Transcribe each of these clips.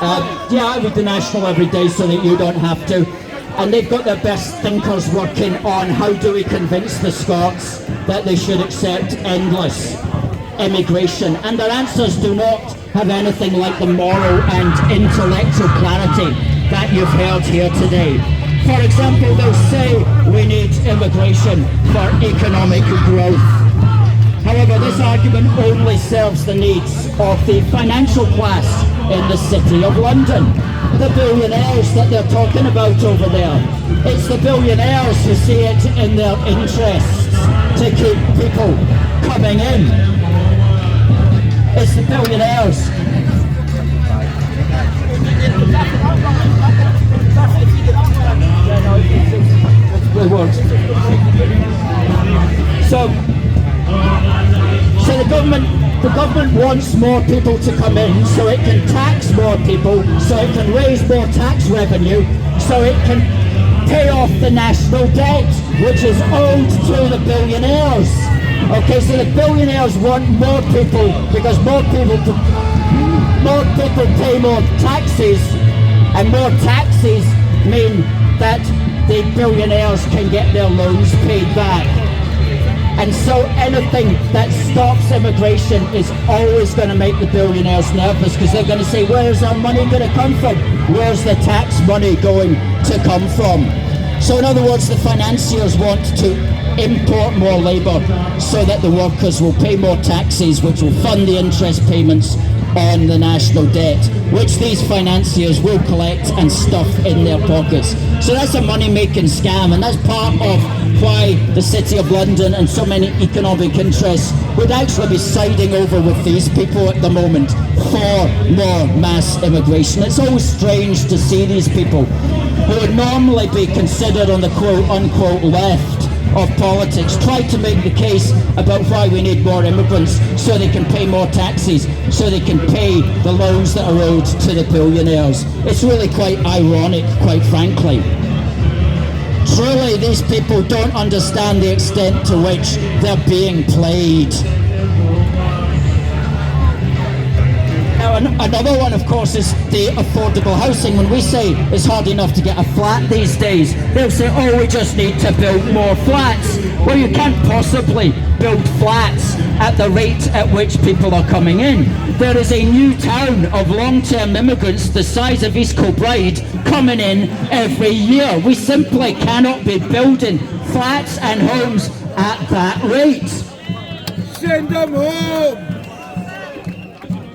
Yeah, I read the National every day so that you don't have to. And they've got their best thinkers working on how do we convince the Scots that they should accept endless immigration. And their answers do not have anything like the moral and intellectual clarity that you've heard here today. For example, they'll say we need immigration for economic growth. However, this argument only serves the needs of the financial class in the City of London. The billionaires that they're talking about over there. It's the billionaires who see it in their interests to keep people coming in. It's the billionaires. So the government wants more people to come in so it can tax more people, so it can raise more tax revenue, so it can pay off the national debt, which is owed to the billionaires. Okay, so the billionaires want more people because more people pay more taxes, and more taxes mean that the billionaires can get their loans paid back. And so anything that stops immigration is always going to make the billionaires nervous, because they're going to say, where's our money going to come from? Where's the tax money going to come from? So in other words, the financiers want to import more labour so that the workers will pay more taxes, which will fund the interest payments on the national debt, which these financiers will collect and stuff in their pockets. So that's a money-making scam, and that's part of why the City of London and so many economic interests would actually be siding over with these people at the moment for more mass immigration. It's always strange to see these people who would normally be considered on the quote-unquote left of politics try to make the case about why we need more immigrants so they can pay more taxes, so they can pay the loans that are owed to the billionaires. It's really quite ironic, quite frankly. Truly, these people don't understand the extent to which they're being played. Now, another one, of course, is the affordable housing. When we say it's hard enough to get a flat these days, they'll say, oh, we just need to build more flats. Well, you can't possibly build flats at the rate at which people are coming in. There is a new town of long-term immigrants the size of East Kilbride coming in every year. We simply cannot be building flats and homes at that rate. Send them home!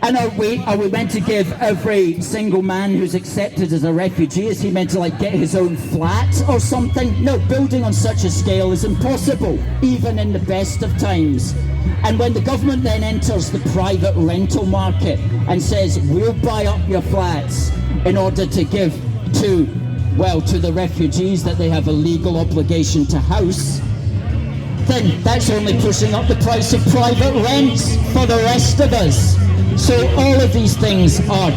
And are we meant to give every single man who's accepted as a refugee, is he meant to get his own flat or something? No, building on such a scale is impossible, even in the best of times. And when the government then enters the private rental market and says, we'll buy up your flats in order to give to the refugees that they have a legal obligation to house, then that's only pushing up the price of private rents for the rest of us. So all of these things are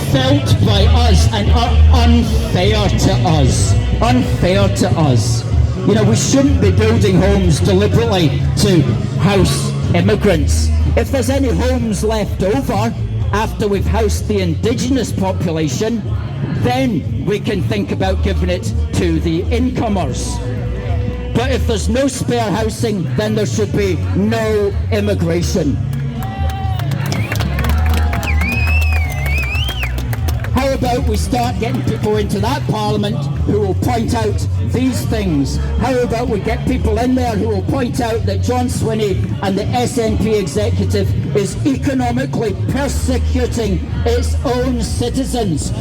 felt by us and are unfair to us. Unfair to us. You know, we shouldn't be building homes deliberately to house immigrants. If there's any homes left over after we've housed the indigenous population, then we can think about giving it to the incomers. But if there's no spare housing, then there should be no immigration. How about we start getting people into that parliament who will point out these things? How about we get people in there who will point out that John Swinney and the SNP executive is economically persecuting its own citizens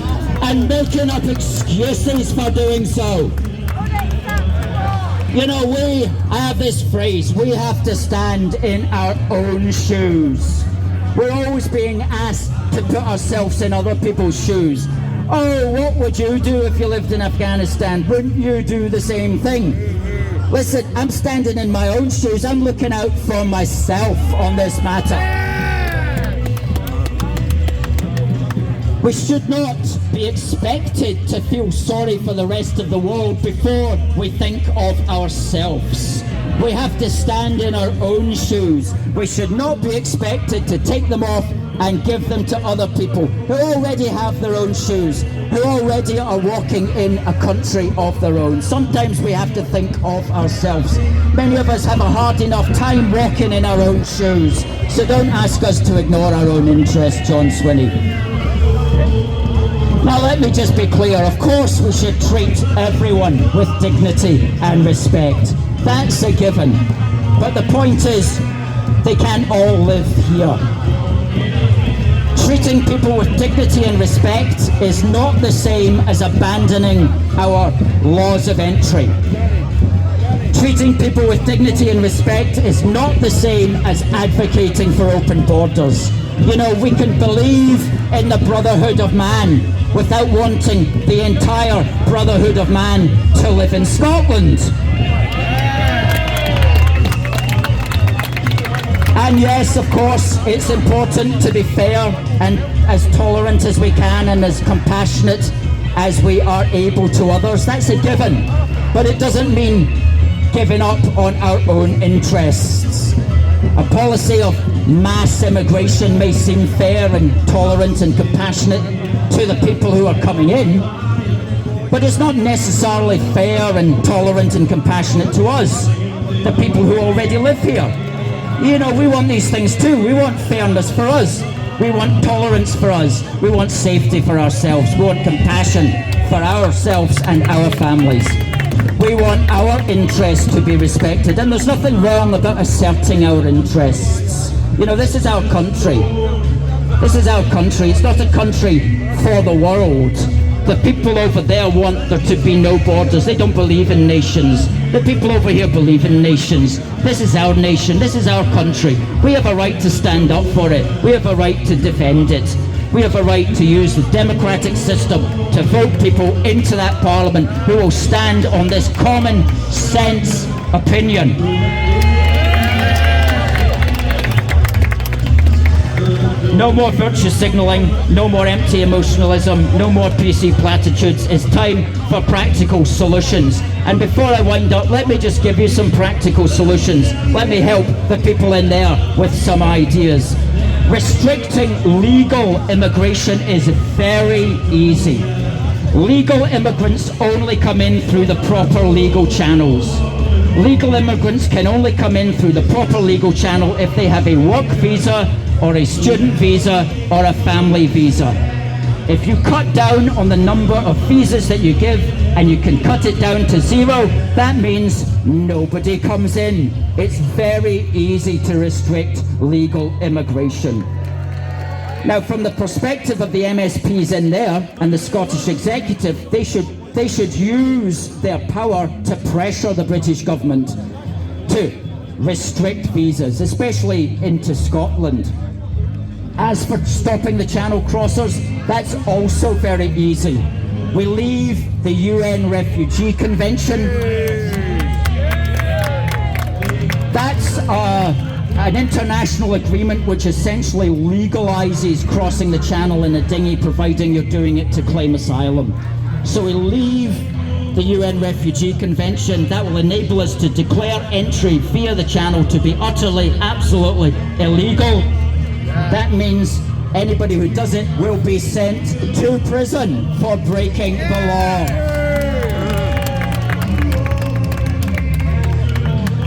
and making up excuses for doing so? You know, I have this phrase, we have to stand in our own shoes. We're always being asked to put ourselves in other people's shoes. Oh, what would you do if you lived in Afghanistan? Wouldn't you do the same thing? Listen, I'm standing in my own shoes. I'm looking out for myself on this matter. We should not be expected to feel sorry for the rest of the world before we think of ourselves. We have to stand in our own shoes. We should not be expected to take them off and give them to other people who already have their own shoes, who already are walking in a country of their own. Sometimes we have to think of ourselves. Many of us have a hard enough time walking in our own shoes, so don't ask us to ignore our own interests, John Swinney. Now let me just be clear, of course we should treat everyone with dignity and respect. That's a given. But the point is, they can't all live here. Treating people with dignity and respect is not the same as abandoning our laws of entry. Treating people with dignity and respect is not the same as advocating for open borders. You know, we can believe in the brotherhood of man without wanting the entire brotherhood of man to live in Scotland. And yes, of course, it's important to be fair and as tolerant as we can and as compassionate as we are able to others. That's a given. But it doesn't mean giving up on our own interests. A policy of mass immigration may seem fair and tolerant and compassionate to the people who are coming in, but it's not necessarily fair and tolerant and compassionate to us, the people who already live here. You know, we want these things too. We want fairness for us. We want tolerance for us. We want safety for ourselves. We want compassion for ourselves and our families. We want our interests to be respected, and there's nothing wrong about asserting our interests. You know, this is our country. This is our country. It's not a country for the world. The people over there want there to be no borders. They don't believe in nations. The people over here believe in nations. This is our nation. This is our country. We have a right to stand up for it. We have a right to defend it. We have a right to use the democratic system to vote people into that parliament who will stand on this common sense opinion. No more virtue signalling, no more empty emotionalism, no more PC-platitudes. It's time for practical solutions. And before I wind up, let me just give you some practical solutions. Let me help the people in there with some ideas. Restricting legal immigration is very easy. Legal immigrants only come in through the proper legal channels. Legal immigrants can only come in through the proper legal channel if they have a work visa or a student visa or a family visa. If you cut down on the number of visas that you give and you can cut it down to zero, that means nobody comes in. It's very easy to restrict legal immigration. Now, from the perspective of the MSPs in there and the Scottish Executive, they should use their power to pressure the British government to restrict visas, especially into Scotland. As for stopping the Channel crossers, that's also very easy. We leave the UN Refugee Convention. That's an international agreement which essentially legalizes crossing the Channel in a dinghy, providing you're doing it to claim asylum. So we leave the UN Refugee Convention. That will enable us to declare entry via the Channel to be utterly, absolutely illegal. That means anybody who does it will be sent to prison for breaking the law.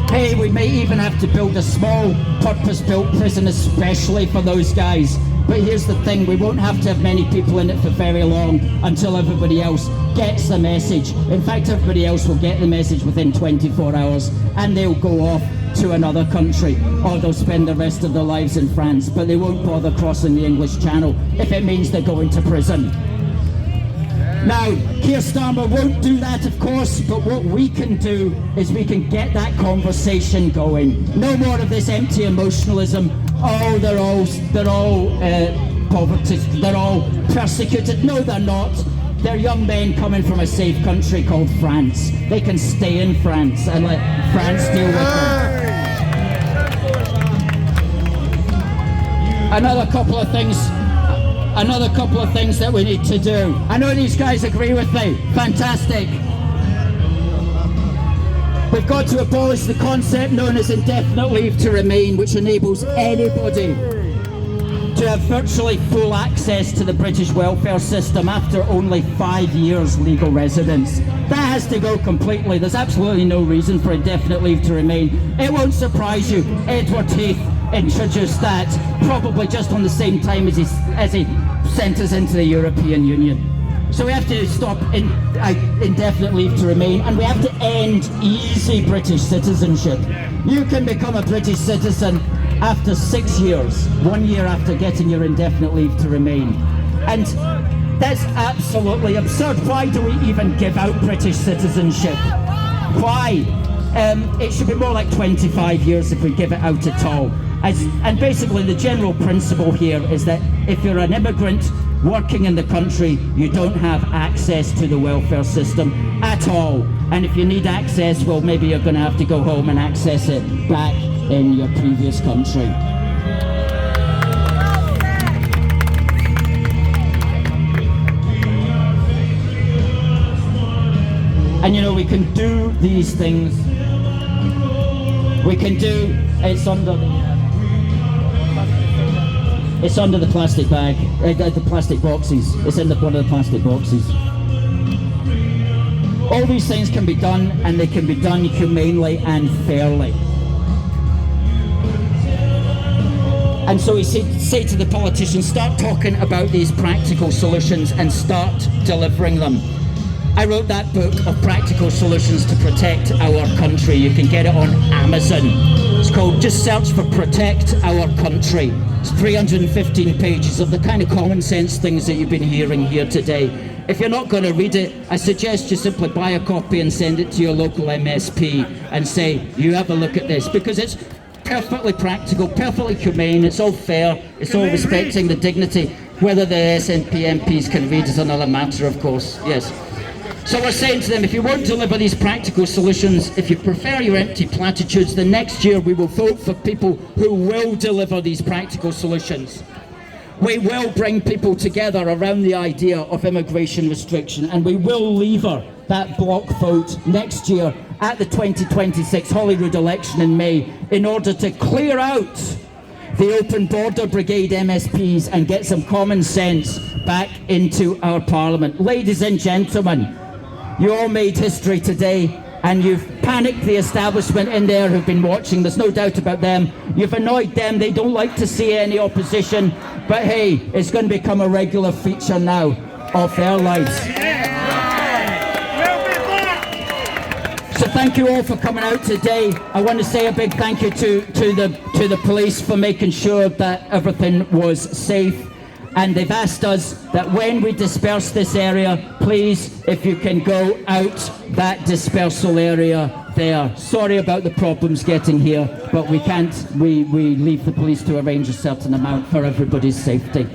Hey, we may even have to build a small purpose-built prison especially for those guys. But here's the thing, we won't have to have many people in it for very long until everybody else gets the message. In fact, everybody else will get the message within 24 hours and they'll go off to another country, or they'll spend the rest of their lives in France, but they won't bother crossing the English Channel if it means they're going to prison. Now, Keir Starmer won't do that, of course, but what we can do is we can get that conversation going. No more of this empty emotionalism. Oh, they're all poverty, they're all persecuted. No, they're not. They're young men coming from a safe country called France. They can stay in France and let France deal with them. Another couple of things that we need to do. I know these guys agree with me. Fantastic. We've got to abolish the concept known as indefinite leave to remain, which enables anybody to have virtually full access to the British welfare system after only 5 years legal residence. That has to go completely. There's absolutely no reason for indefinite leave to remain. It won't surprise you, Edward Heath introduced that probably just on the same time as he sent us into the European Union. So we have to stop indefinite leave to remain, and we have to end easy British citizenship. You can become a British citizen after 6 years, 1 year after getting your indefinite leave to remain. And that's absolutely absurd. Why do we even give out British citizenship? Why? It should be more like 25 years if we give it out at all. And basically the general principle here is that if you're an immigrant working in the country, you don't have access to the welfare system at all. And if you need access, well, maybe you're going to have to go home and access it back in your previous country. And you know, we can do these things. We can do, it's under the plastic bag, the plastic boxes. It's in one of the plastic boxes. All these things can be done, and they can be done humanely and fairly. And so we say to the politicians, start talking about these practical solutions and start delivering them. I wrote that book of practical solutions to protect our country. You can get it on Amazon. It's called, just search for Protect Our Country. It's 315 pages of the kind of common sense things that you've been hearing here today. If you're not going to read it, I suggest you simply buy a copy and send it to your local MSP and say, you have a look at this, because it's perfectly practical, perfectly humane, it's all fair, it's all respecting the dignity. Whether the SNP MPs can read is another matter, of course, yes. So we're saying to them, if you won't deliver these practical solutions, if you prefer your empty platitudes, then next year we will vote for people who will deliver these practical solutions. We will bring people together around the idea of immigration restriction, and we will lever that block vote next year at the 2026 Holyrood election in May in order to clear out the Open Border Brigade MSPs and get some common sense back into our Parliament. Ladies and gentlemen, you all made history today, and you've panicked the establishment in there who've been watching. There's no doubt about them. You've annoyed them. They don't like to see any opposition. But hey, it's going to become a regular feature now of their lives. So thank you all for coming out today. I want to say a big thank you to the police for making sure that everything was safe. And they've asked us that when we disperse this area, please, if you can go out that dispersal area there. Sorry about the problems getting here, but we can't, we leave the police to arrange a certain amount for everybody's safety.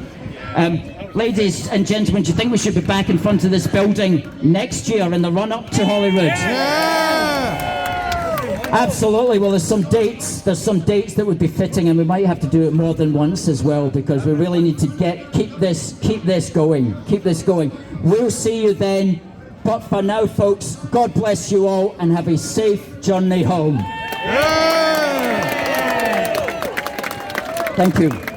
Ladies and gentlemen, do you think we should be back in front of this building next year in the run-up to Holyrood? Yeah! Absolutely. Well, there's some dates that would be fitting, and we might have to do it more than once as well, because we really need to keep this going. We'll see you then, but for now, folks, God bless you all and have a safe journey home. Yeah! Thank you.